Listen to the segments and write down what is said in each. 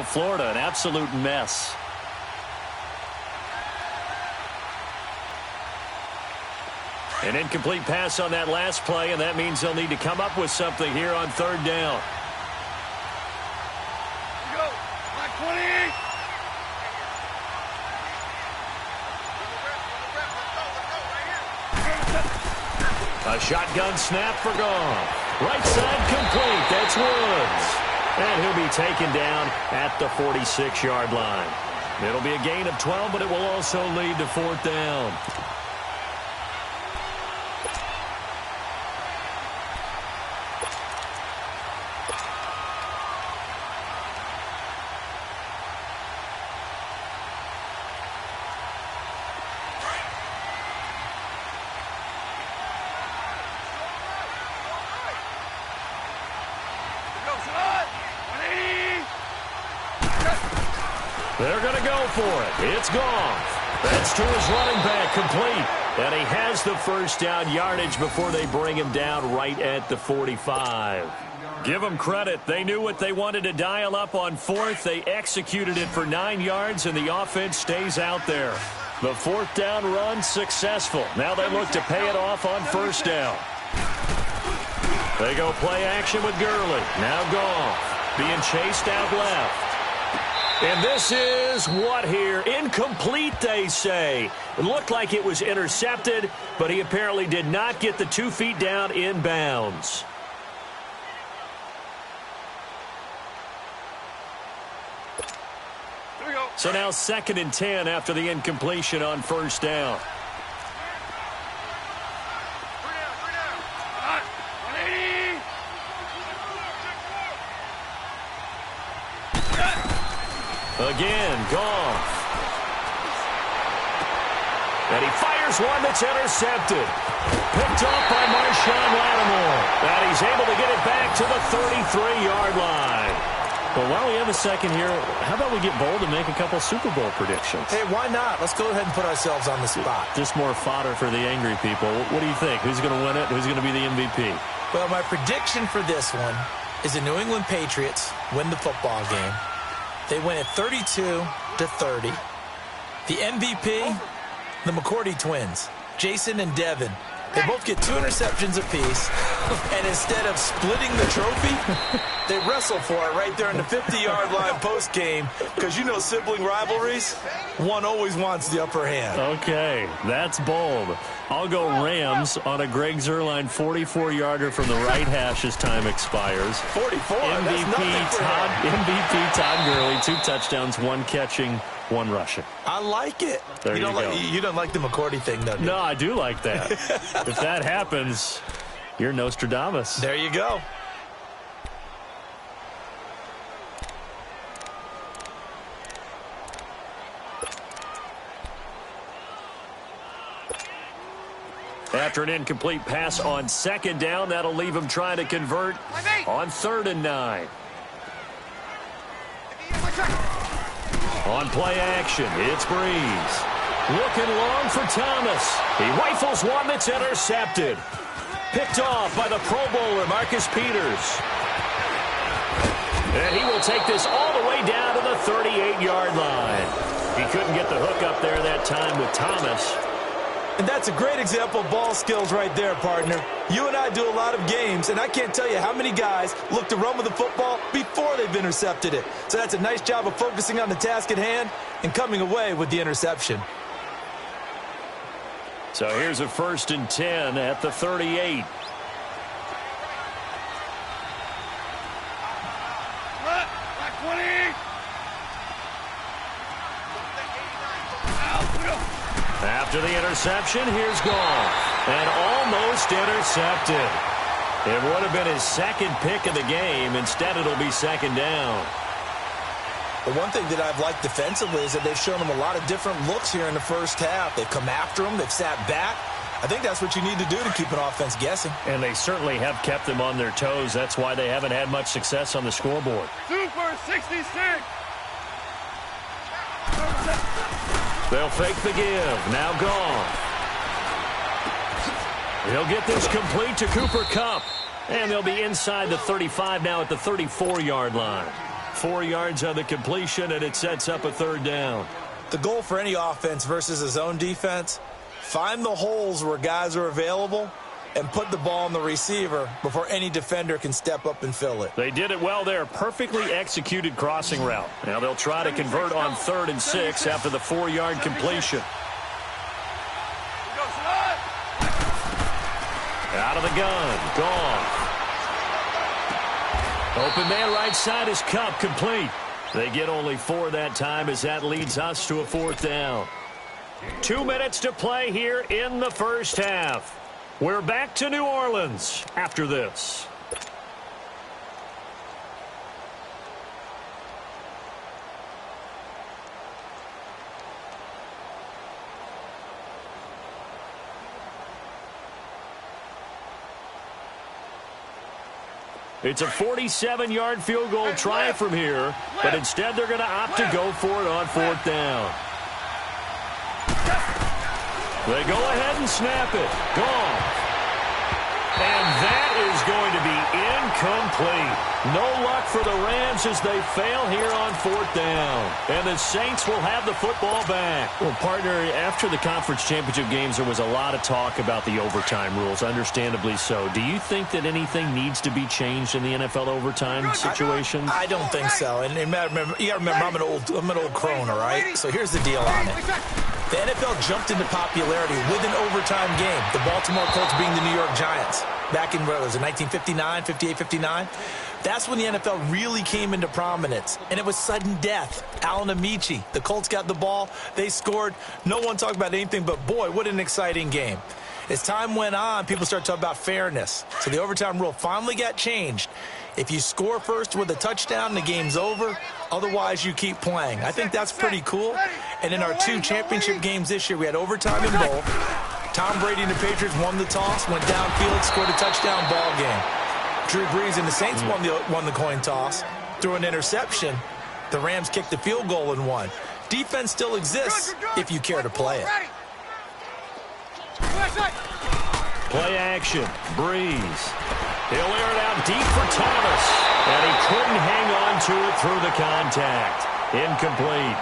of Florida, an absolute mess. An incomplete pass on that last play, and that means they'll need to come up with something here on third down. Go, 20. A shotgun snap for Goff. Right side complete. That's Woods. And he'll be taken down at the 46-yard line. It'll be a gain of 12, but it will also lead to fourth down. They're going to go for it. It's Goff. That's to his running back, complete. And he has the first down yardage before they bring him down right at the 45. Give them credit. They knew what they wanted to dial up on fourth. They executed it for 9 yards, and the offense stays out there. The fourth down run successful. Now they look to pay it off on first down. They go play action with Gurley. Now Goff being chased out left. And this is what here? Incomplete, they say. It looked like it was intercepted, but he apparently did not get the 2 feet down in bounds. Here we go. So now 2nd and 10 after the incompletion on first down. Again, Goff. And he fires one that's intercepted. Picked off by Marshawn Lattimore. And he's able to get it back to the 33-yard line. Well, while we have a second here, how about we get bold and make a couple Super Bowl predictions? Hey, why not? Let's go ahead and put ourselves on the spot. Just more fodder for the angry people. What do you think? Who's going to win it? Who's going to be the MVP? Well, my prediction for this one is the New England Patriots win the football game. They win it 32-30. The MVP, the McCourty twins, Jason and Devin. They both get 2 interceptions apiece, and instead of splitting the trophy, they wrestle for it right there in the 50-yard line post-game, because you know sibling rivalries, one always wants the upper hand. Okay, that's bold. I'll go Rams on a Greg Zuerlein 44-yarder from the right hash as time expires. 44? That's nothing for him. MVP Todd Gurley, 2 touchdowns, 1 catching, 1 rushing. I like it. There you go. You don't like the McCourty thing, though, do you? No, I do like that. If that happens, you're Nostradamus. There you go. After an incomplete pass on 2nd down, that'll leave him trying to convert on 3rd and 9. On play action, it's Breeze. Looking long for Thomas. He rifles one that's intercepted. Picked off by the Pro Bowler, Marcus Peters. And he will take this all the way down to the 38-yard line. He couldn't get the hook up there that time with Thomas. And that's a great example of ball skills right there, partner. You and I do a lot of games, and I can't tell you how many guys look to run with the football before they've intercepted it. So that's a nice job of focusing on the task at hand and coming away with the interception. So here's a 1st and 10 at the 38. After the interception, here's Goff. And almost intercepted. It would have been his 2nd pick of the game. Instead, it'll be 2nd down. The one thing that I've liked defensively is that they've shown him a lot of different looks here in the first half. They've come after him. They've sat back. I think that's what you need to do to keep an offense guessing. And they certainly have kept them on their toes. That's why they haven't had much success on the scoreboard. Super 66. They'll fake the give. Now Goff. He'll get this complete to Cooper Kupp. And they'll be inside the 35 now at the 34-yard line. 4 yards on the completion, and it sets up a 3rd down. The goal for any offense versus a zone defense, find the holes where guys are available and put the ball on the receiver before any defender can step up and fill it. They did it well there. Perfectly executed crossing route. Now they'll try to convert on 3rd and 6 after the 4-yard completion. Out of the gun. Gone. Open man right side is Cup, complete. They get only 4 that time as that leads us to a 4th down. 2 minutes to play here in the first half. We're back to New Orleans after this. It's a 47-yard field goal try from here, but instead they're going to opt to go for it on 4th down. They go ahead and snap it. Gone. And that is going to be incomplete. No luck for the Rams as they fail here on 4th down. And the Saints will have the football back. Well, partner, after the conference championship games, there was a lot of talk about the overtime rules, understandably so. Do you think that anything needs to be changed in the NFL overtime situation? I don't think so. And you got to remember, I'm an old crone, all right? So here's the deal on it. The NFL jumped into popularity with an overtime game. The Baltimore Colts being the New York Giants. Back in, what was it, 1959, 58, 59? That's when the NFL really came into prominence. And it was sudden death. Alan Amici, the Colts got the ball. They scored. No one talked about anything but, boy, what an exciting game. As time went on, people started talking about fairness. So the overtime rule finally got changed. If you score first with a touchdown, the game's over. Otherwise, you keep playing. I think that's pretty cool. And in our 2 championship games this year, we had overtime in both. Tom Brady and the Patriots won the toss, went downfield, scored a touchdown, ball game. Drew Brees and the Saints won the coin toss, threw an interception. The Rams kicked the field goal and won. Defense still exists if you care to play it. Play action. Breeze. He'll air it out deep for Thomas. And he couldn't hang on to it through the contact. Incomplete.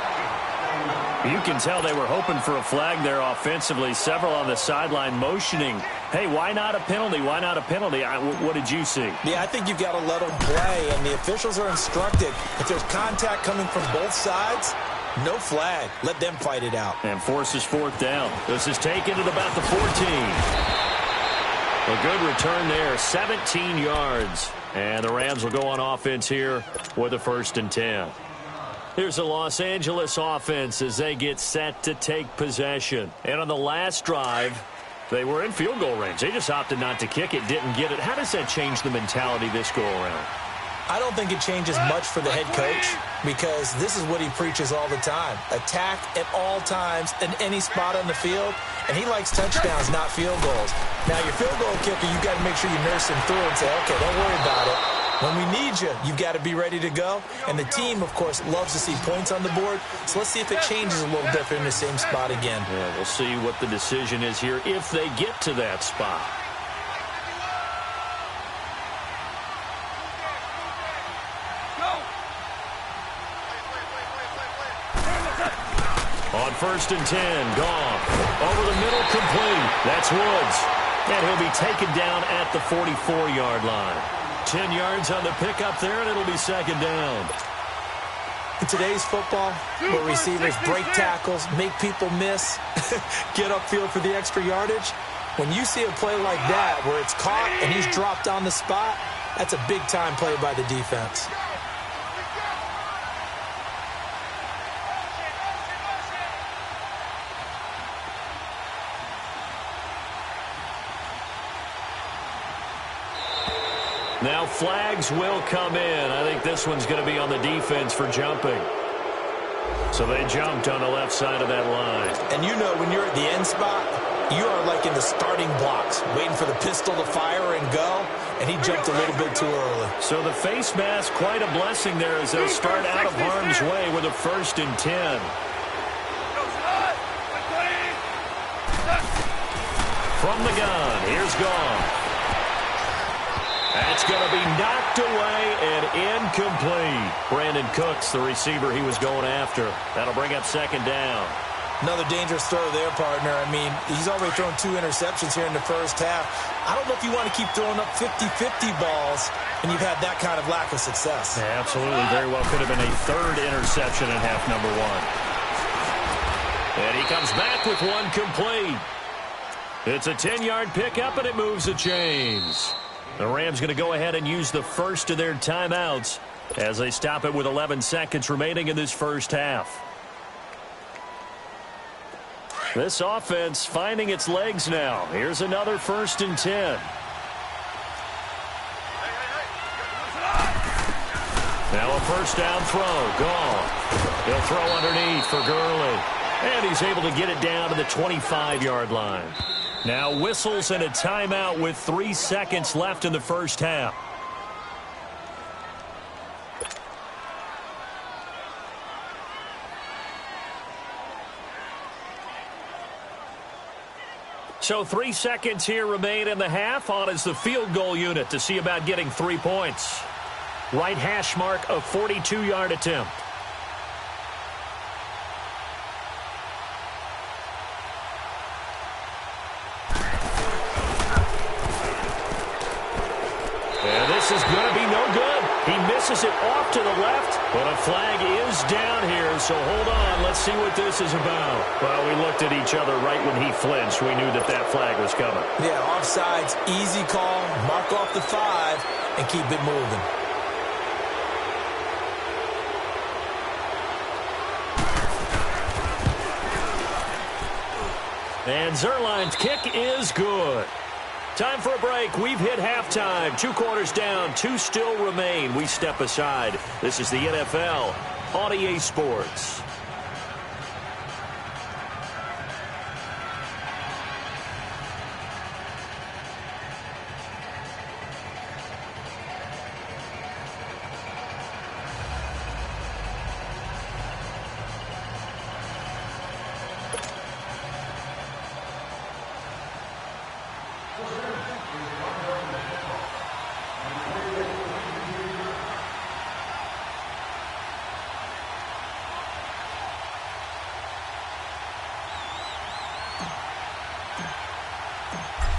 You can tell they were hoping for a flag there offensively. Several on the sideline motioning, hey, why not a penalty? Why not a penalty? What did you see? Yeah, I think you've got to let them play, and the officials are instructed. If there's contact coming from both sides, no flag. Let them fight it out. And forces 4th down. This is taken at about the 14. A good return there, 17 yards. And the Rams will go on offense here with a 1st and 10. Here's the Los Angeles offense as they get set to take possession. And on the last drive, they were in field goal range. They just opted not to kick it, didn't get it. How does that change the mentality this go around? I don't think it changes much for the head coach because this is what he preaches all the time. Attack at all times in any spot on the field, and he likes touchdowns, not field goals. Now, your field goal kicker, you've got to make sure you nurse him through and say, okay, don't worry about it. When we need you, you've got to be ready to go. And the team, of course, loves to see points on the board. So let's see if it changes a little bit in the same spot again. Yeah, we'll see what the decision is here if they get to that spot. On 1st and 10, gone. Over the middle, complete. That's Woods. And he'll be taken down at the 44-yard line. 10 yards on the pickup there, and it'll be 2nd down. In today's football, where receivers break tackles, make people miss, get upfield for the extra yardage, when you see a play like that where it's caught and he's dropped on the spot, that's a big-time play by the defense. Now flags will come in. I think this one's going to be on the defense for jumping. So they jumped on the left side of that line. And you know when you're at the end spot, you are like in the starting blocks, waiting for the pistol to fire and go, and he jumped a little bit too early. So the face mask, quite a blessing there as they'll start out of harm's way with a 1st and 10. From the gun, here's Goff. That's going to be knocked away and incomplete. Brandon Cooks, the receiver he was going after. That'll bring up second down. Another dangerous throw there, partner. I mean, he's already thrown 2 interceptions here in the first half. I don't know if you want to keep throwing up 50-50 balls when you've had that kind of lack of success. Yeah, absolutely. Very well could have been a 3rd interception in half number 1. And he comes back with one complete. It's a 10-yard pickup, and it moves the chains. The Rams going to go ahead and use the first of their timeouts as they stop it with 11 seconds remaining in this first half. This offense finding its legs now. Here's another 1st and 10. Now a first down throw. Gone. He'll throw underneath for Gurley. And he's able to get it down to the 25-yard line. Now whistles and a timeout with 3 seconds left in the first half. So 3 seconds here remain in the half. On is the field goal unit to see about getting 3 points. Right hash mark, a 42-yard attempt. And this is going to be no good. He misses it off to the left, but a flag is down here, so hold on. Let's see what this is about. Well, we looked at each other right when he flinched. We knew that that flag was coming. Yeah, offsides, easy call, mark off the 5, and keep it moving. And Zerline's kick is good. Time for a break. We've hit halftime. 2 quarters down. 2 still remain. We step aside. This is the NFL on EA Sports.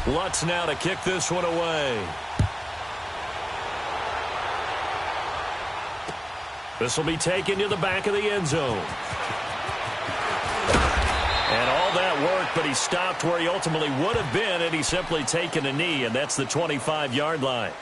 Lutz now to kick this one away. This will be taken to the back of the end zone. And all that work, but he stopped where he ultimately would have been, and he's simply taken a knee, and that's the 25-yard line.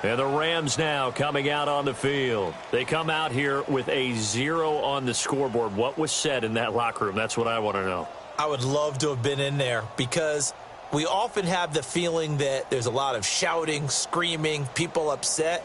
And the Rams now coming out on the field. They come out here with a 0 on the scoreboard. What was said in that locker room? That's what I want to know. I would love to have been in there because we often have the feeling that there's a lot of shouting, screaming, people upset.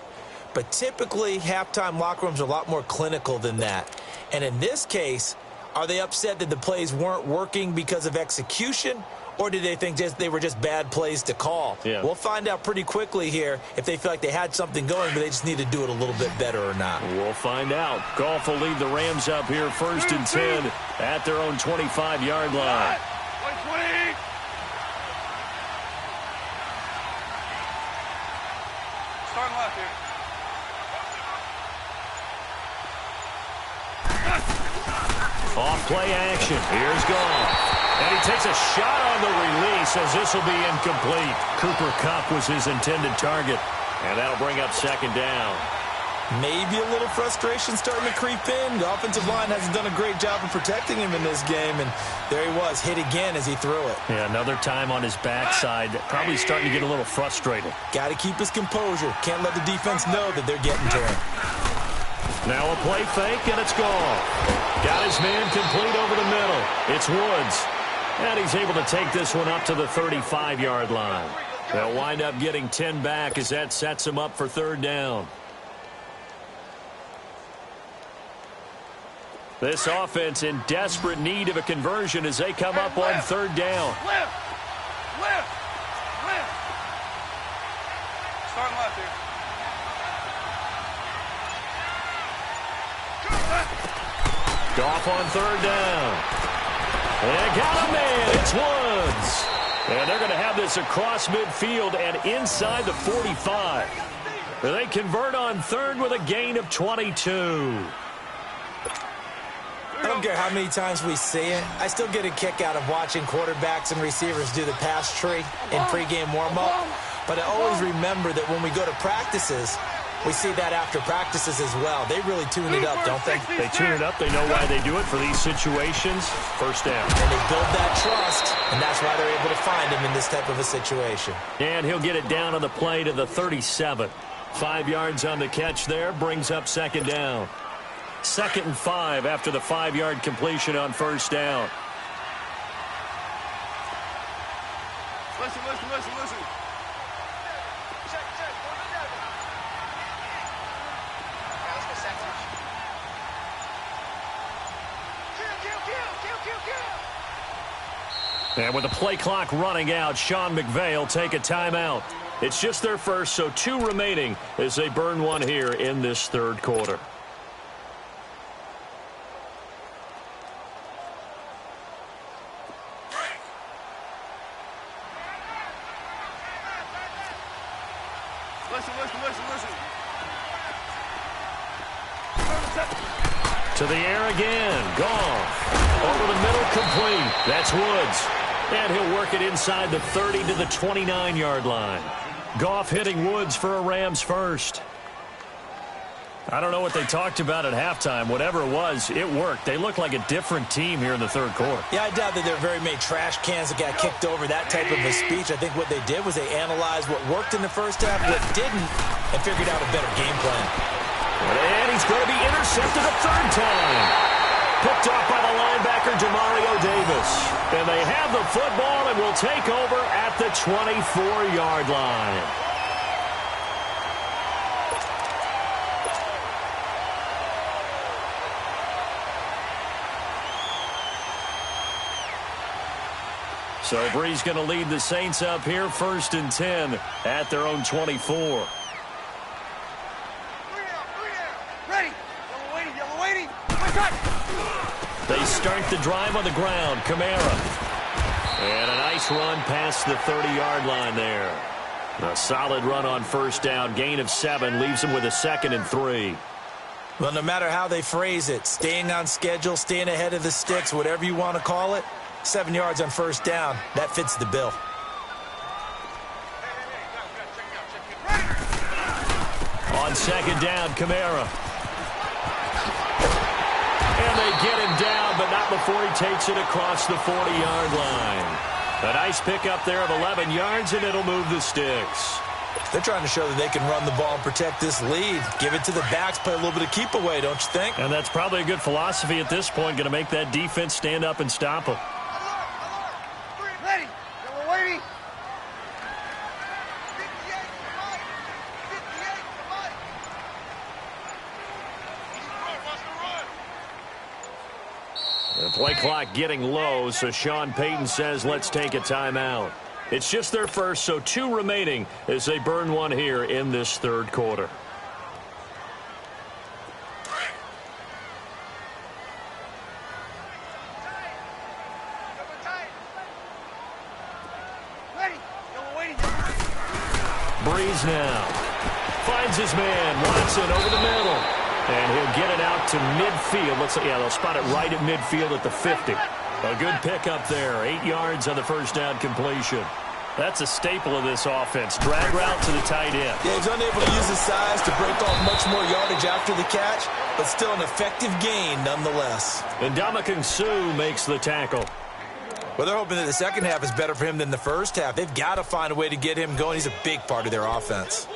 But typically, halftime locker rooms are a lot more clinical than that. And in this case, are they upset that the plays weren't working because of execution? Or did they think they were just bad plays to call? Yeah. We'll find out pretty quickly here if they feel like they had something going, but they just need to do it a little bit better or not. We'll find out. Goff will lead the Rams up here 1st and 10 at their own 25-yard line. 120. Starting left here. Off play action. Here's Goff. And he takes a shot on the release as this will be incomplete. Cooper Kupp was his intended target. And that'll bring up second down. Maybe a little frustration starting to creep in. The offensive line hasn't done a great job of protecting him in this game. And there he was, hit again as he threw it. Yeah, another time on his backside. Probably starting to get a little frustrated. Got to keep his composure. Can't let the defense know that they're getting to him. Now a play fake, and it's gone. Got his man complete over the middle. It's Woods. And he's able to take this one up to the 35-yard line. They'll wind up getting 10 back as that sets him up for third down. This offense in desperate need of a conversion as they come up on third down. Left. Starting left here. Goff on third down. And got a man. It's Woods. And they're going to have this across midfield and inside the 45. They convert on third with a gain of 22. I don't care how many times we see it. I still get a kick out of watching quarterbacks and receivers do the pass tree in pregame warm-up. But I always remember that when we go to practices, we see that after practices as well. They really tune it up, don't they? They tune it up. They know why they do it for these situations. First down. And they build that trust, and that's why they're able to find him in this type of a situation. And he'll get it down on the play to the 37. 5 yards on the catch there. Brings up second down. 2nd and 5 after the 5-yard completion on first down. Listen. And with the play clock running out, Sean McVay will take a timeout. It's just their first, so 2 remaining as they burn one here in this third quarter. Listen. To the air again. Gone. Over the middle, complete. That's Woods. And he'll work it inside the 30 to the 29-yard line. Goff hitting Woods for a Rams first. I don't know what they talked about at halftime. Whatever it was, it worked. They look like a different team here in the third quarter. Yeah, I doubt that there are very many trash cans that got kicked over that type of a speech. I think what they did was they analyzed what worked in the first half, what didn't, and figured out a better game plan. And he's going to be intercepted a third time. Picked off by the linebacker, Demario Davis. And they have the football and will take over at the 24-yard line. So Bree's going to lead the Saints up here, 1st and 10 at their own 24. Ready. Yellow waiting. They start the drive on the ground. Kamara. And a nice run past the 30-yard line there. A solid run on first down. Gain of 7 leaves them with a 2nd and 3. Well, no matter how they phrase it, staying on schedule, staying ahead of the sticks, whatever you want to call it, 7 yards on first down, that fits the bill. On second down, Kamara. And they get him down, but not before he takes it across the 40-yard line. A nice pickup there of 11 yards, and it'll move the sticks. They're trying to show that they can run the ball and protect this lead. Give it to the backs, play a little bit of keep away, don't you think? And that's probably a good philosophy at this point, going to make that defense stand up and stop them. Ready. Yellow waiting. The play clock getting low, so Sean Payton says, let's take a timeout. It's just their first, so 2 remaining as they burn one here in this third quarter. Breeze now. Finds his man, Watson, over the middle. And he'll get it out to midfield. Let's see, yeah, they'll spot it right at midfield at the 50. A good pickup there. 8 yards on the first down completion. That's a staple of this offense. Drag route to the tight end. Yeah, he's unable to use his size to break off much more yardage after the catch, but still an effective gain nonetheless. And Ndamukong Suh makes the tackle. Well, they're hoping that the second half is better for him than the first half. They've got to find a way to get him going. He's a big part of their offense.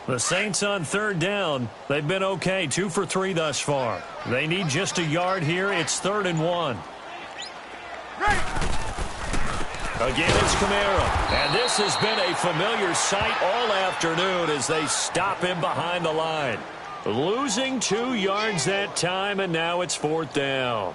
The Saints on third down. They've been okay, 2 for 3 thus far. They need just a yard here. It's 3rd and 1. Again, it's Kamara. And this has been a familiar sight all afternoon as they stop him behind the line. Losing 2 yards that time, and now it's 4th down.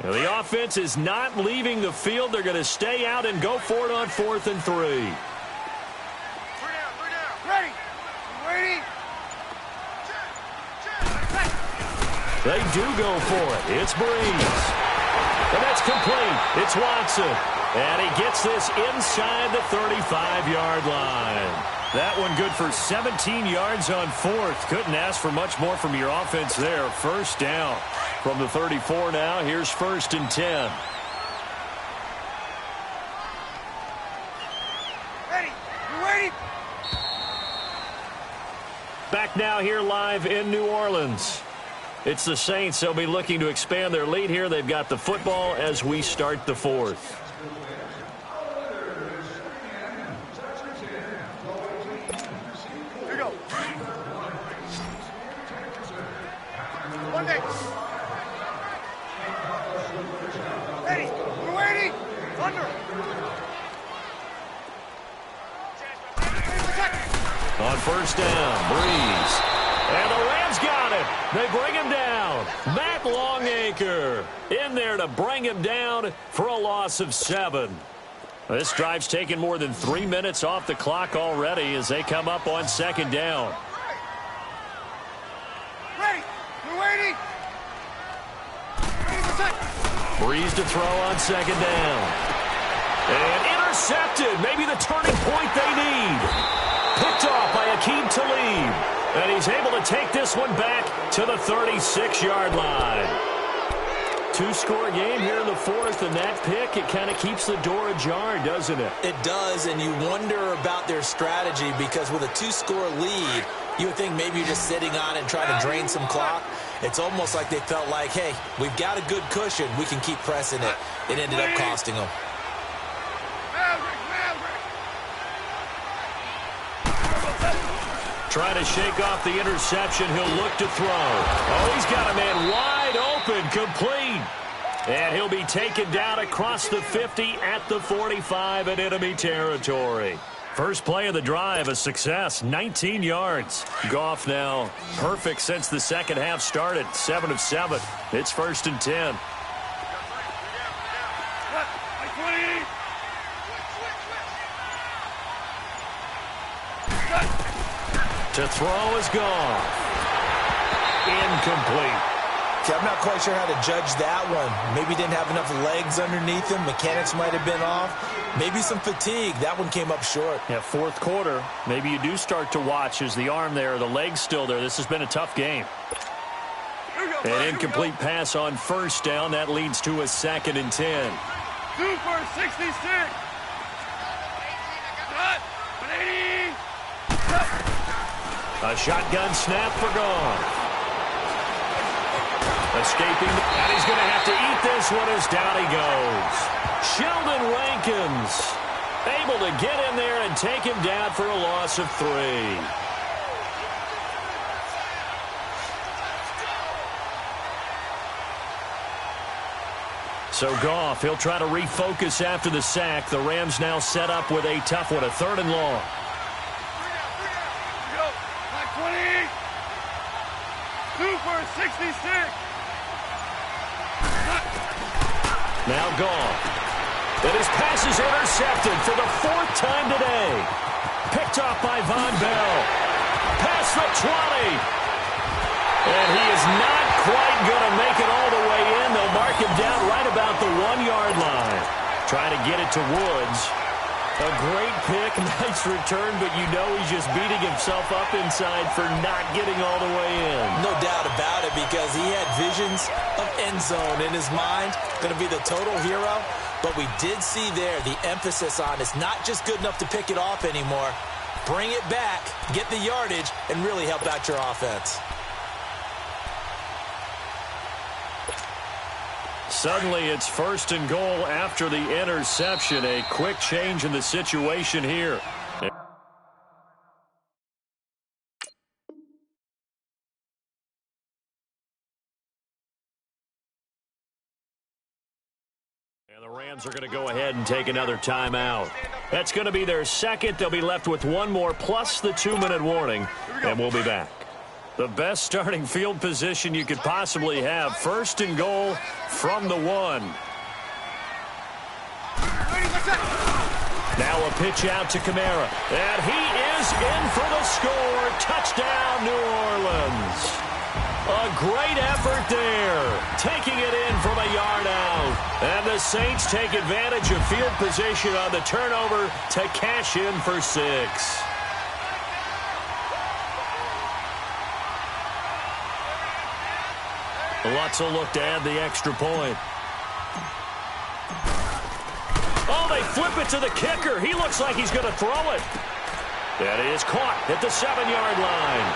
Now, the offense is not leaving the field. They're going to stay out and go for it on 4th and 3. 3 down. Ready. Waiting. They do go for it. It's Breeze. And that's complete. It's Watson. And he gets this inside the 35-yard line. That one good for 17 yards on 4th. Couldn't ask for much more from your offense there. First down from the 34 now. Here's 1st and 10. Ready. You waiting? Back now here live in New Orleans. It's the Saints. They'll be looking to expand their lead here. They've got the football as we start the 4th. Here we go. One day. Ready. We're waiting. Under. On 1st down, Breeze. And the Rams got it. They bring him down. Matt Longacre in there to bring him down for a loss of 7. This drive's taken more than 3 minutes off the clock already as they come up on 2nd down. Ready. We're waiting. Breeze to throw on 2nd down. And intercepted. Maybe the turning point they need. Picked off by Akeem Talib. And he's able to take this one back to the 36-yard line. 2-score game here in the 4th, and that pick, it kind of keeps the door ajar, doesn't it? It does, and you wonder about their strategy because with a 2-score lead, you would think maybe you're just sitting on it and trying to drain some clock. It's almost like they felt like, hey, we've got a good cushion. We can keep pressing it. It ended up costing them. Trying to shake off the interception. He'll look to throw. Oh, he's got a man wide open, complete. And he'll be taken down across the 50 at the 45 in enemy territory. First play of the drive, a success, 19 yards. Goff now perfect since the second half started, 7 of 7. It's 1st and 10. To throw is gone. Incomplete. See, I'm not quite sure how to judge that one. Maybe didn't have enough legs underneath him. Mechanics might have been off. Maybe some fatigue. That one came up short. Yeah, 4th quarter. Maybe you do start to watch as the arm there, the leg's still there. This has been a tough game. An incomplete pass on 1st down. That leads to a 2nd and 10. 2 for 66. Cut. 180. A shotgun snap for Goff. Escaping, and he's going to have to eat this one as down he goes. Sheldon Rankins able to get in there and take him down for a loss of 3. So Goff, he'll try to refocus after the sack. The Rams now set up with a tough one, a 3rd and long. Now Goff. And his pass is intercepted for the 4th time today. Picked off by Von Bell. Past the 20. And he is not quite going to make it all the way in. They'll mark him down right about the 1-yard line. Trying to get it to Woods. A great pick, nice return, but you know he's just beating himself up inside for not getting all the way in. No doubt about it because he had visions of end zone in his mind. Going to be the total hero. But we did see there the emphasis on it's not just good enough to pick it off anymore. Bring it back, get the yardage, and really help out your offense. Suddenly, it's 1st and goal after the interception. A quick change in the situation here. And the Rams are going to go ahead and take another timeout. That's going to be their 2nd. They'll be left with 1 more plus the 2-minute warning, and we'll be back. The best starting field position you could possibly have. 1st and goal from the 1. Now a pitch out to Kamara. And he is in for the score. Touchdown, New Orleans. A great effort there. Taking it in from a yard out. And the Saints take advantage of field position on the turnover to cash in for 6. Lutz will look to add the extra point. Oh, they flip it to the kicker. He looks like he's going to throw it. That is caught at the 7-yard line.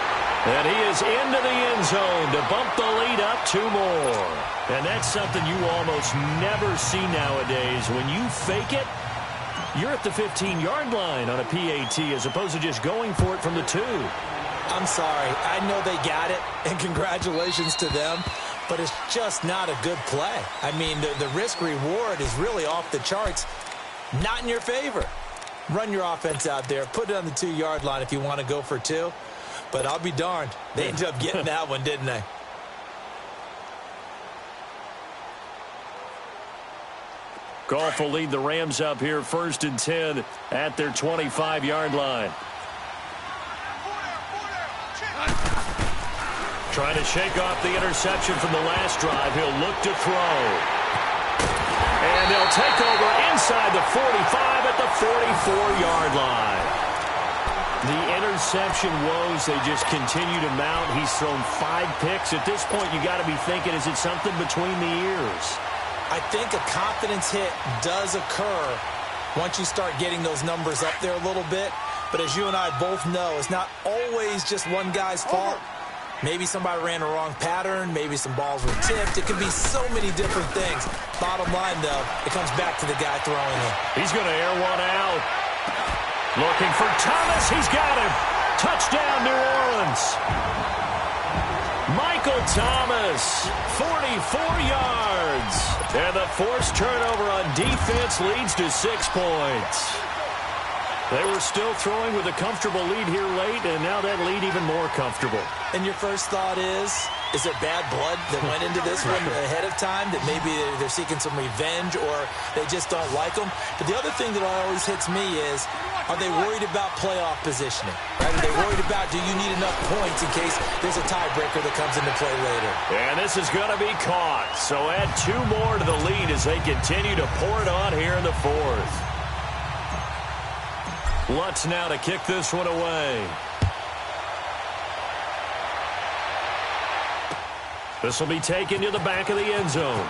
And he is into the end zone to bump the lead up 2 more. And that's something you almost never see nowadays. When you fake it, you're at the 15-yard line on a PAT as opposed to just going for it from the 2. I'm sorry. I know they got it, and congratulations to them. But it's just not a good play. I mean, the risk-reward is really off the charts. Not in your favor. Run your offense out there. Put it on the 2-yard line if you want to go for 2. But I'll be darned. They ended up getting that one, didn't they? Goff will lead the Rams up here 1st and 10 at their 25-yard line. Trying to shake off the interception from the last drive. He'll look to throw. And they'll take over inside the 45 at the 44-yard line. The interception woes, they just continue to mount. He's thrown 5 picks. At this point, you got to be thinking, is it something between the ears? I think a confidence hit does occur once you start getting those numbers up there a little bit. But as you and I both know, it's not always just one guy's fault. Maybe somebody ran a wrong pattern. Maybe some balls were tipped. It could be so many different things. Bottom line, though, it comes back to the guy throwing it. He's going to air one out. Looking for Thomas. He's got him. Touchdown, New Orleans. Michael Thomas, 44 yards. And the forced turnover on defense leads to 6 points. They were still throwing with a comfortable lead here late, and now that lead even more comfortable. And your first thought is there bad blood that went into this one ahead of time, that maybe they're seeking some revenge or they just don't like them? But the other thing that always hits me is, are they worried about playoff positioning? Right? Are they worried about, do you need enough points in case there's a tiebreaker that comes into play later? And this is going to be caught. So add 2 more to the lead as they continue to pour it on here in the 4th. Lutz now to kick this one away. This will be taken to the back of the end zone.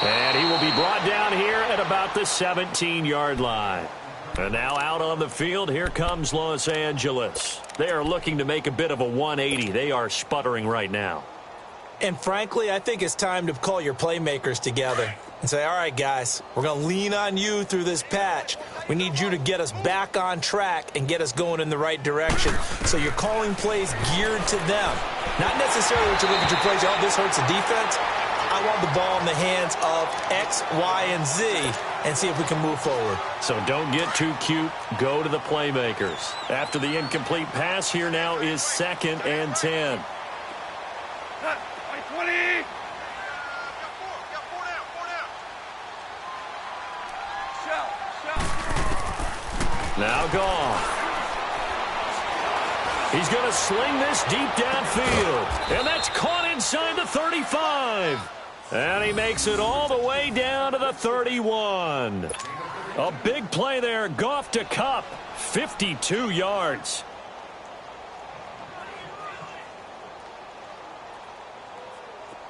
And he will be brought down here at about the 17-yard line. And now out on the field, here comes Los Angeles. They are looking to make a bit of a 180. They are sputtering right now. And frankly, I think it's time to call your playmakers together and say, all right, guys, we're going to lean on you through this patch. We need you to get us back on track and get us going in the right direction. So you're calling plays geared to them. Not necessarily that you look at your plays, oh, this hurts the defense. I want the ball in the hands of X, Y, and Z and see if we can move forward. So don't get too cute. Go to the playmakers. After the incomplete pass, here now is 2nd and 10. 20. Now Goff. He's going to sling this deep downfield. And that's caught inside the 35. And he makes it all the way down to the 31. A big play there. Goff to Kupp. 52 yards.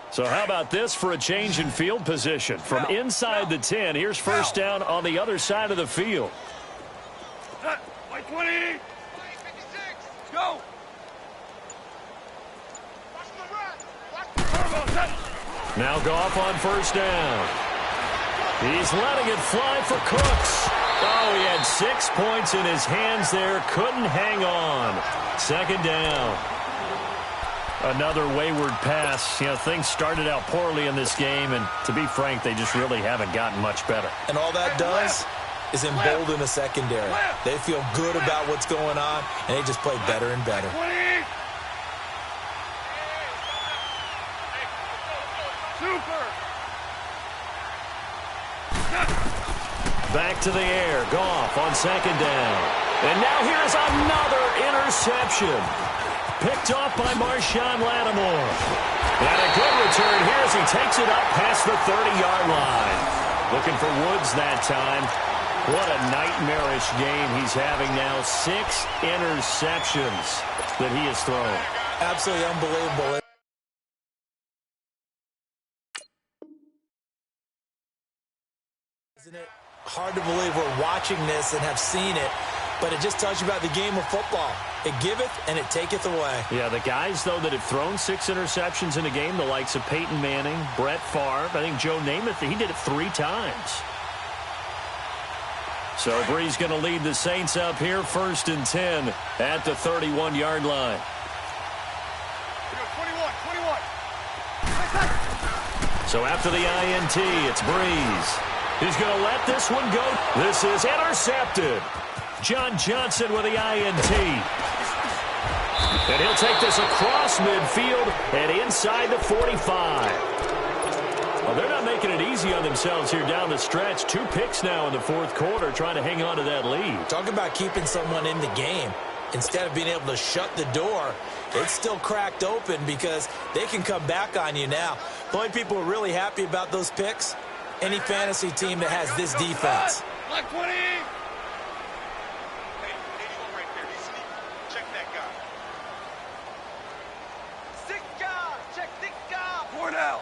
So how about this for a change in field position? From inside the 10, here's first down on the other side of the field. 20. Go. Now Goff on first down. He's letting it fly for Cooks. Oh, he had 6 points in his hands there. Couldn't hang on. 2nd down. Another wayward pass. You know, things started out poorly in this game, and to be frank, they just really haven't gotten much better. And all that does is embolden the secondary. They feel good about what's going on, and they just play better and better. Super. Back to the air. Goff on second down. And now here's another interception. Picked off by Marshawn Lattimore. And a good return here as he takes it up past the 30-yard line. Looking for Woods that time. What a nightmarish game he's having now. 6 interceptions that he has thrown. Absolutely unbelievable. Isn't it hard to believe we're watching this and have seen it, but it just tells you about the game of football. It giveth and it taketh away. Yeah, the guys, though, that have thrown 6 interceptions in a game, the likes of Peyton Manning, Brett Favre, I think Joe Namath, he did it 3 times. So Bree's going to lead the Saints up here, 1st and 10 at the 31-yard line. 21. So after the INT, it's Breeze. He's going to let this one go. This is intercepted. John Johnson with the INT. And he'll take this across midfield and inside the 45. Well, they're not making it easy on themselves here down the stretch. 2 picks now in the 4th quarter trying to hang on to that lead. Talk about keeping someone in the game. Instead of being able to shut the door, it's still cracked open because they can come back on you now. The only people who are really happy about those picks, any fantasy team that has this defense. Black 20. Cornell.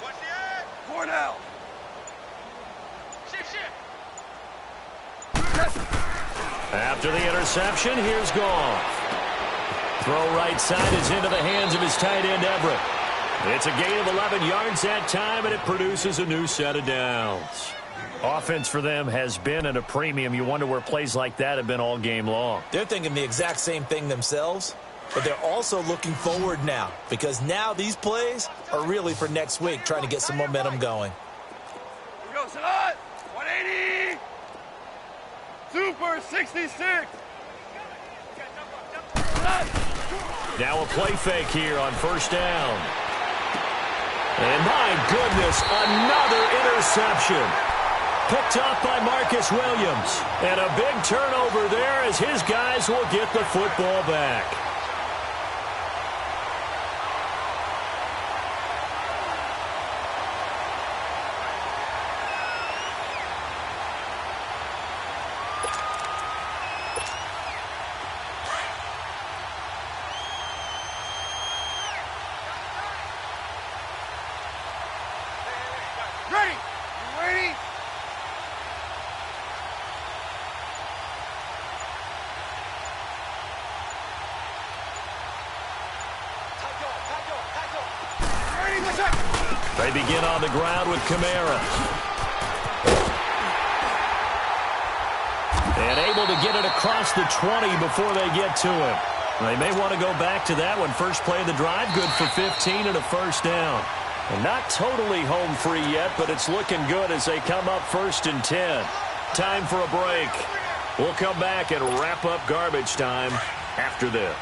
What's the ad? Cornell. Shift. After the interception, here's Goff. Throw right side is into the hands of his tight end, Everett. It's a gain of 11 yards that time, and it produces a new set of downs. Offense for them has been at a premium. You wonder where plays like that have been all game long. They're thinking the exact same thing themselves, but they're also looking forward now because now these plays are really for next week, trying to get some momentum going. Here we go, Salat. 180. Super 66. Now a play fake here on 1st down. And my goodness, another interception. Picked off by Marcus Williams. And a big turnover there as his guys will get the football back. Ready. You ready? Ready, what's up? They begin on the ground with Kamara. And able to get it across the 20 before they get to him. They may want to go back to that one. First play of the drive, good for 15 and a 1st down. And not totally home free yet, but it's looking good as they come up 1st and 10. Time for a break. We'll come back and wrap up garbage time after this.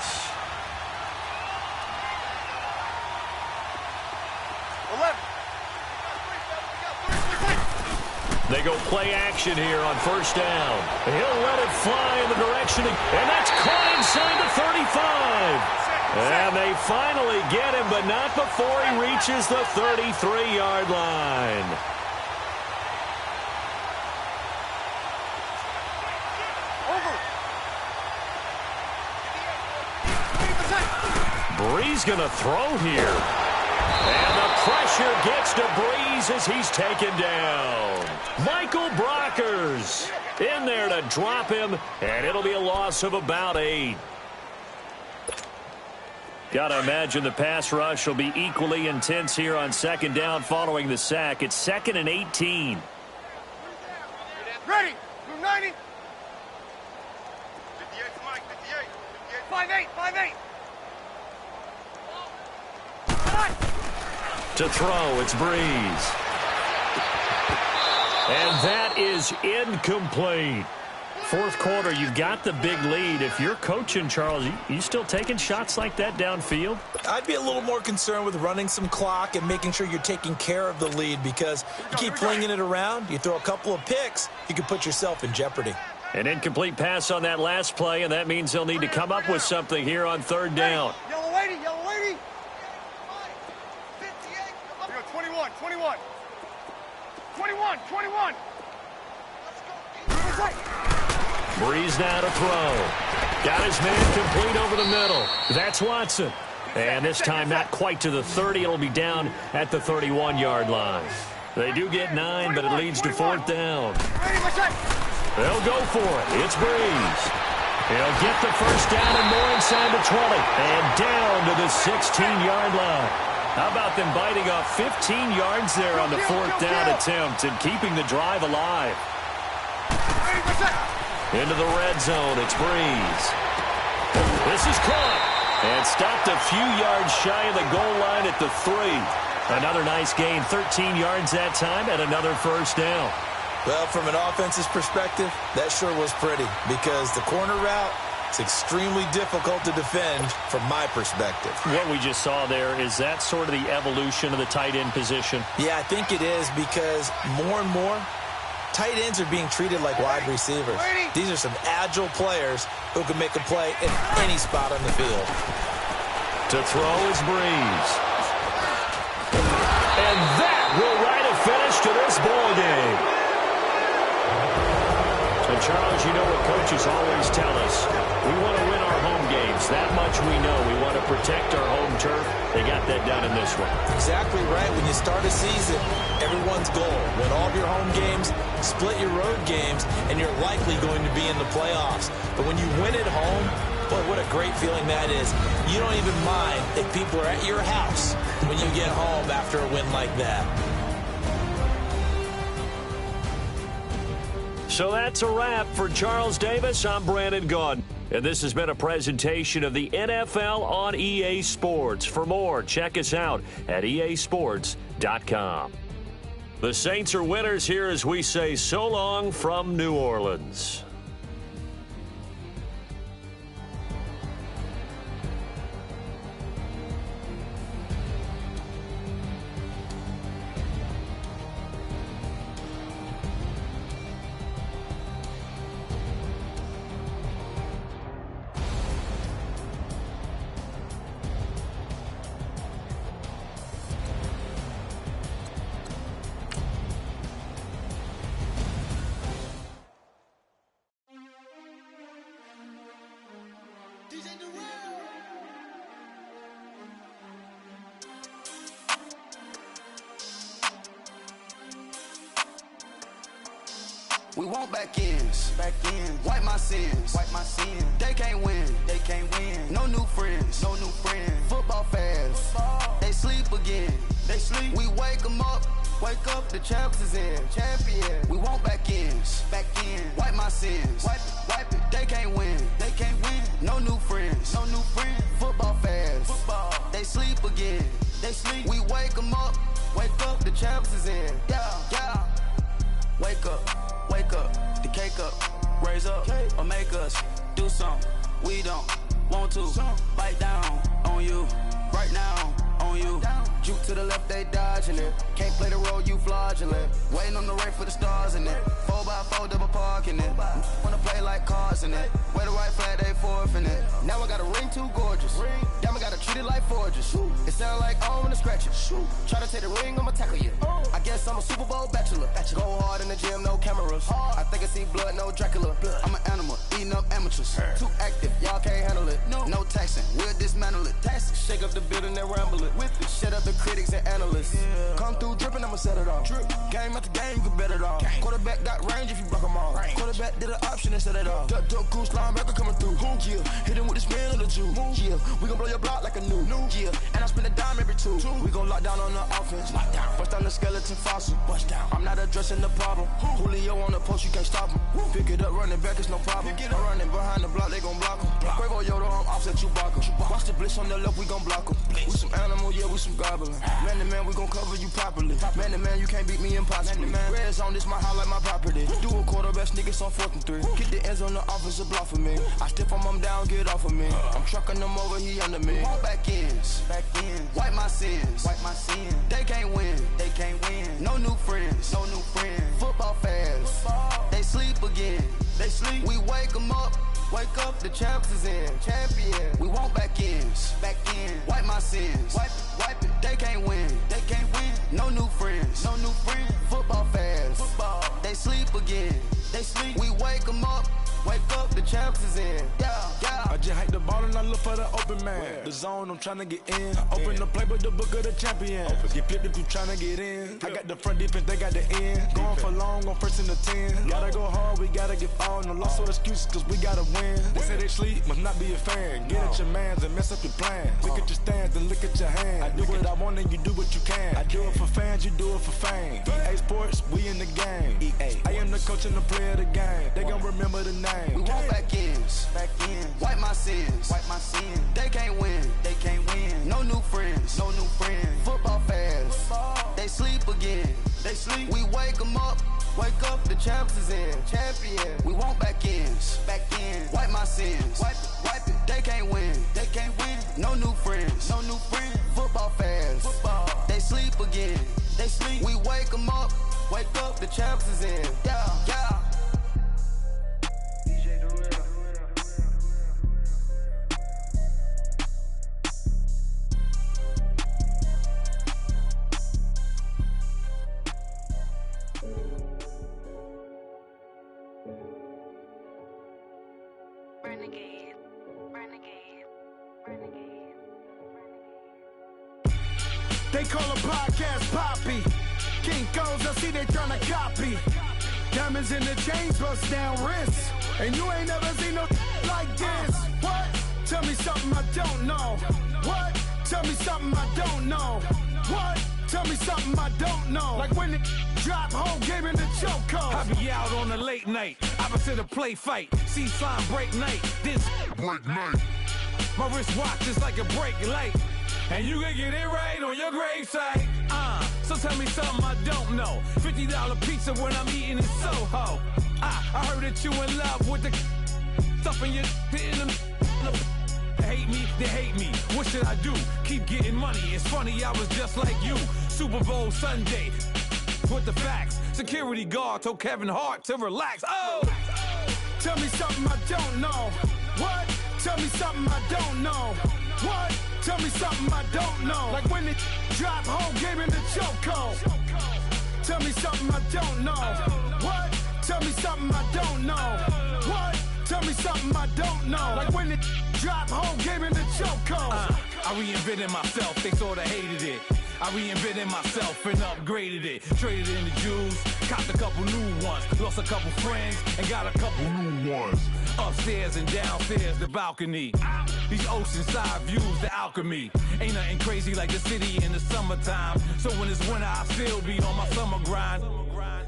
11. They go play action here on 1st down. He'll let it fly in the direction, and that's caught inside the 35. And they finally get him, but not before he reaches the 33-yard line. Breeze going to throw here. And the pressure gets to Breeze as he's taken down. Michael Brockers in there to drop him, and it'll be a loss of about 8. Got to imagine the pass rush will be equally intense here on 2nd down following the sack. It's 2nd and 18. Ready. Move 90. 58, Mike. 58. 58. 5-8. 5-8. To throw, it's Breeze. And that is incomplete. Fourth quarter, you've got the big lead. If you're coaching, Charles, you still taking shots like that downfield? I'd be a little more concerned with running some clock and making sure you're taking care of the lead, because you keep flinging it around, you throw a couple of picks, you could put yourself in jeopardy. An incomplete pass on that last play, and that means they'll need to come up with something here on third down. Yellow lady, yellow lady. 21, 21. 21, 21. Let's go. Breeze now to throw. Got his man complete over the middle. That's Watson. And this time not quite to the 30. It'll be down at the 31-yard line. They do get 9, but it leads to fourth down. They'll go for it. It's Breeze. He'll get the first down and more inside the 20. And down to the 16-yard line. How about them biting off 15 yards there on the fourth down attempt and keeping the drive alive? Into the red zone, it's Breeze. This is caught and stopped a few yards shy of the goal line at the 3. Another nice gain, 13 yards that time, and another first down. Well, from an offense's perspective, that sure was pretty, because the corner route is extremely difficult to defend from my perspective. What we just saw there, is that sort of the evolution of the tight end position? Yeah, I think it is, because more and more, tight ends are being treated like wide receivers. These are some agile players who can make a play in any spot on the field. To throw is Breeze. And that will write a finish to this ball game. And Charles, you know what coaches always tell us. We want to win our home games. That much we know. We want to protect our home turf. They got that done in this one. Exactly right. When you start a season, everyone's goal: win all of your home games, split your road games, and you're likely going to be in the playoffs. But when you win at home, boy, what a great feeling that is. You don't even mind if people are at your house when you get home after a win like that. So that's a wrap for Charles Davis. I'm Brandon Gaudin. And this has been a presentation of the NFL on EA Sports. For more, check us out at easports.com. The Saints are winners here as we say so long from New Orleans. We want back ends. Wipe my sins. They can't win. No new friends. Football fans. They sleep again. We wake them up. The champs is in. Champion. We want back ends. Wipe my sins. Wipe it. They can't win. No new friends. Football fans. They sleep again. We wake them up. The champs is in. Yeah. Wake up, the cake up, raise up, or make us do something we don't want to. Bite down on you, right now on you. Juke to the left, they dodging it. Can't play the role, you fraudulent. Waiting on the right for the stars in it. 4x4 double parking it. Wanna play like cars in it. Wear the right flag, they forfeiting it. Now I got a ring too gorgeous. Damn, I gotta treat it like forges. It sound like I wanna scratch it. Try to take the ring, I'ma tackle you. I guess I'm a Super Bowl bachelor. Go hard in the gym, no cameras. I think I see blood, no Dracula. I'm an animal, eating up amateurs. Too active, y'all can't handle it. No taxing, we'll dismantle it. Shake up the building and ramble it. Shut up the critics and analysts. Come through dripping, I'ma set it off. Game after game, you can bet it off. Quarterback got range if you block them all. Quarterback did an option and set it off. Duck, goose, linebacker coming through. Yeah, hit him with the spin of the Jew. Yeah, we gon' blow your block like a new. Yeah, and I spend a dime every two. We gon' lock down on the offense. Bust down the skeleton fossil. I'm not addressing the problem. Julio on the post, you can't stop him. Pick it up, running back, it's no problem. I'm running behind the block, they gon' block him. Quavo Yoda, I'm offset Chewbacca. Watch the blitz on the left, we gon' block em. We some animal, yeah, we some goblin. Man to man, we gon' cover you properly. Man to man, you can't beat me impossibly. Red zone, this my highlight, my property. Do a quarterback sneakers on 4th and 3. Get the ends on the offensive block for me. I stiff him down, get off of me. I'm trucking them over, he under me. All back ends, wipe my sins, They can't win, No new friends, Football fast, they sleep again. We wake them up. Wake up, the champs is in. Champion. We want back ends. Wipe my sins. Wipe it. They can't win. No new friends. Football fast. They sleep again. We wake them up. Wake up, the champs is in. Yeah. I just hike the ball and I look for the open man. The zone, I'm trying to get in. Open the playbook, the book of the champion. Get flipped if you trying to get in. I got the front defense, they got the end. Going for long, on 1st and the 10. Gotta go hard, we gotta get all. No loss or excuses, cause we gotta win. They say they sleep, must not be a fan. Get at your mans and mess up your plans. Look at your stands and look at your hands. I do what I want and you do what you can. I do it for fans, you do it for fame. EA Sports, we in the game. I am the coach and the player of the game. They gon' remember the name. We want back ends. Wipe my sins. They can't win. No new friends. Football fast. They sleep again. We wake them up. Wake up, the champs is in. Champion. We want back ends. Wipe my sins. Wipe it. They can't win. No new friends. Football fast. They sleep again. We wake them up. Wake up, the champs is in. Yeah. They call a podcast Poppy. Kinkos, I see they tryna copy. Diamonds in the chains, bust down wrists. And you ain't never seen no like this. What? Tell me something I don't know. What? Tell me something I don't know. What? Tell me something I don't know. Like when it drop, whole game in the chokehold. I be out on a late night, opposite a play fight. See sign break night, this break night. My wristwatch is like a brake light. And you can get it right on your gravesite. So tell me something I don't know. $50 pizza when I'm eating in Soho. I heard that you in love with the stuff in your hitting them. They hate me. What should I do? Keep getting money. It's funny, I was just like you. Super Bowl Sunday. With the facts. Security guard told Kevin Hart to relax. Oh! Tell me something I don't know. What? Tell me something I don't know. What? Tell me something I don't know. Like when it drop, whole game in the chokehold. Tell me something I don't know. What? Tell me something I don't know. What? Tell me something I don't know. Like when it drop, whole game in the chokehold. I reinvented myself, they sorta hated it. I reinvented myself and upgraded it. Traded in the jewels, copped a couple new ones. Lost a couple friends and got a couple new ones. Upstairs and downstairs, the balcony. These oceanside views, the alchemy. Ain't nothing crazy like the city in the summertime. So when it's winter, I still be on my summer grind.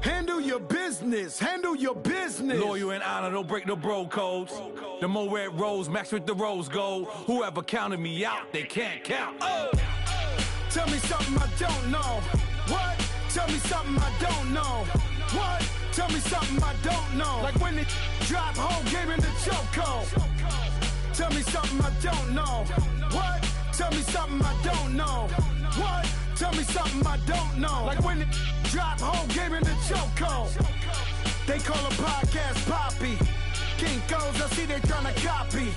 Handle your business, handle your business. Loyal and honor, don't break the bro codes. The more red rose, match with the rose gold. Whoever counted me out, they can't count. Oh! Tell me something I don't know. What? Tell me something I don't know. What? Tell me something I don't know. Like when it drop, whole game in the chokehold. Tell me something I don't know. What? Tell me something I don't know. What? Tell me something I don't know. Like when it drop, whole game in the chokehold. They call a podcast Poppy. Kinkos, I see they tryna copy.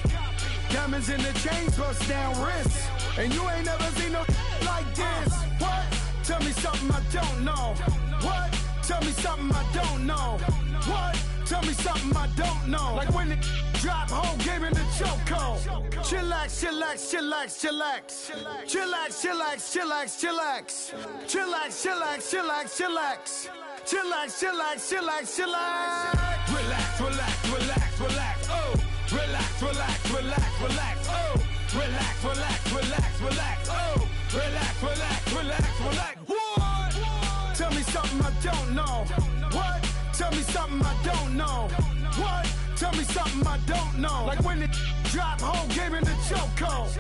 Diamonds in the chains, bust down wrists. And you ain't never seen no like this. What? Tell me something I don't know. What? Tell me something I don't know. What? Tell me something I don't know. Like when it drop, whole game in the chokehold. Chillax, chillax, chillax, chillax. Chillax, chillax, chillax, chillax. Chillax, chillax, chillax, chillax. Chillax, chillax, chillax, chillax. Relax, relax, relax, relax. Oh! Relax, relax, relax, relax. Oh! Relax, relax, relax, relax. Oh! Relax, relax, relax, relax. What? Tell me something I don't know. What? Tell me something I don't know. What? Tell me something I don't know. Like when it drop, whole game in the chokehold.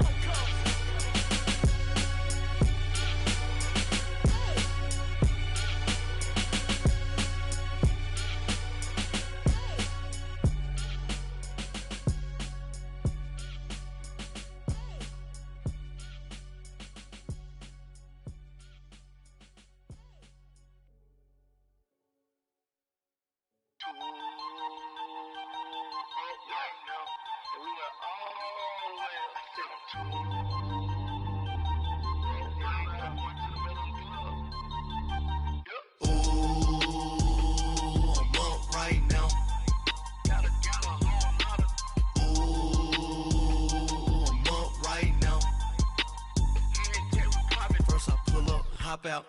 Hop out,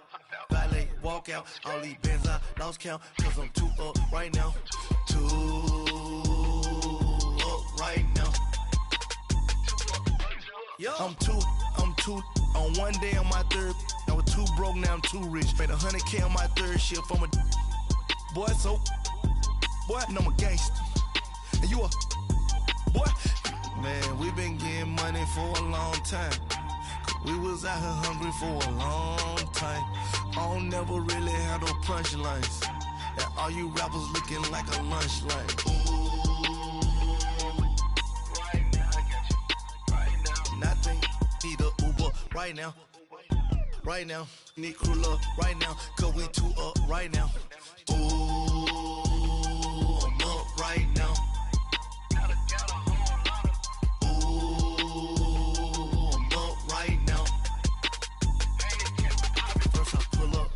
valet, walk out, all these bands I lost count, cause I'm too up right now, too up right now. Yo. I'm too, on one day on my third, I was too broke, now I'm too rich, made 100K on my third shift, I'm a boy, so, boy, and I'm a gangster, and you a, boy, man, we been getting money for a long time. We was out here hungry for a long time. I don't never really have no punchlines. And all you rappers looking like a lunch line. Ooh, right now, I got you. Right now, nothing. Need a Uber right now. Right now, need crew love right now. Cause we too up right now. Ooh, I'm up right now.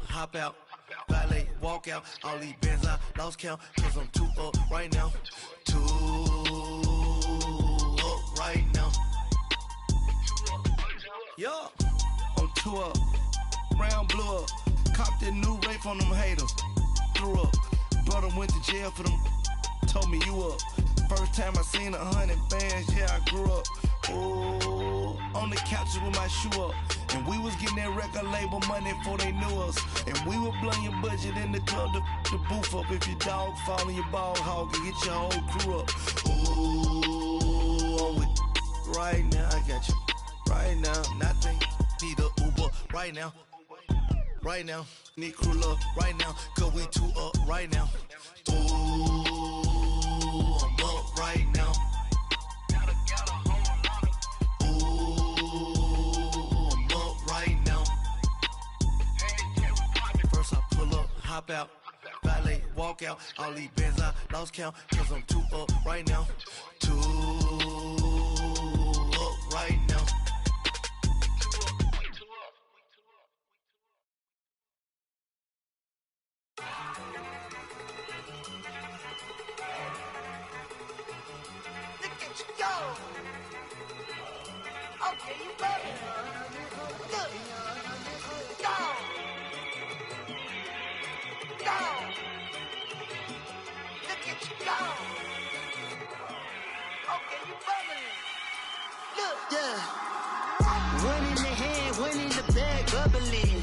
Hop out, valet, walk out, all these bands I lost count, cause I'm too up right now, too up right now. Yo, I'm too up, round blew up, copped that new rape on them haters, threw up, brother went to jail for them, told me you up, first time I seen 100 bands, yeah I grew up, ooh, on the couches with my shoe up. And we was getting that record label money before they knew us. And we were blowing your budget in the club to boof up. If your dog fall in your ball hog and get your whole crew up. Ooh, I'm with right now, I got you. Right now, nothing. Need a Uber right now. Right now, need crew love right now. Cause we too up right now. Ooh, I'm up right now. Hop out, valet, walk out, all these bands I lost count, cause I'm too up right now, too up right now. Look at you go! Okay, you better. Look! Go! Go! Look at you go! Okay, you bubbling. Look, yeah. One in the hand, one in the bag, bubbling.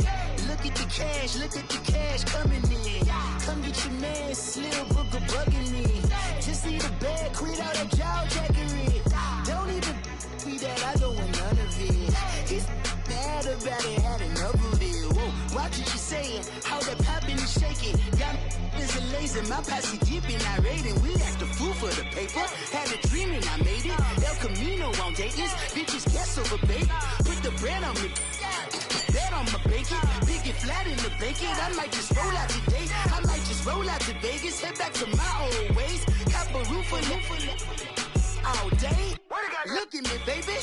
Look at the cash coming in. Come get your man, Slim Booker bugging me. Just need a bag, quit all that jaw jackery. Don't even be that, I don't want none of it. He's mad about it, had enough of it. Whoa, watch what you saying, how that poppin' and shaking. Got is a lazy, my posse deep and irate, and we act a fool for the paper. Had a dream and I made it. El Camino on Dayton's, bitches guess over bait. Put the bread on me, bet on my bacon. Big it flat in the bacon. I might just roll out today. I might just roll out to Vegas, head back to my old ways. Cop a roof all day. Look at me, baby.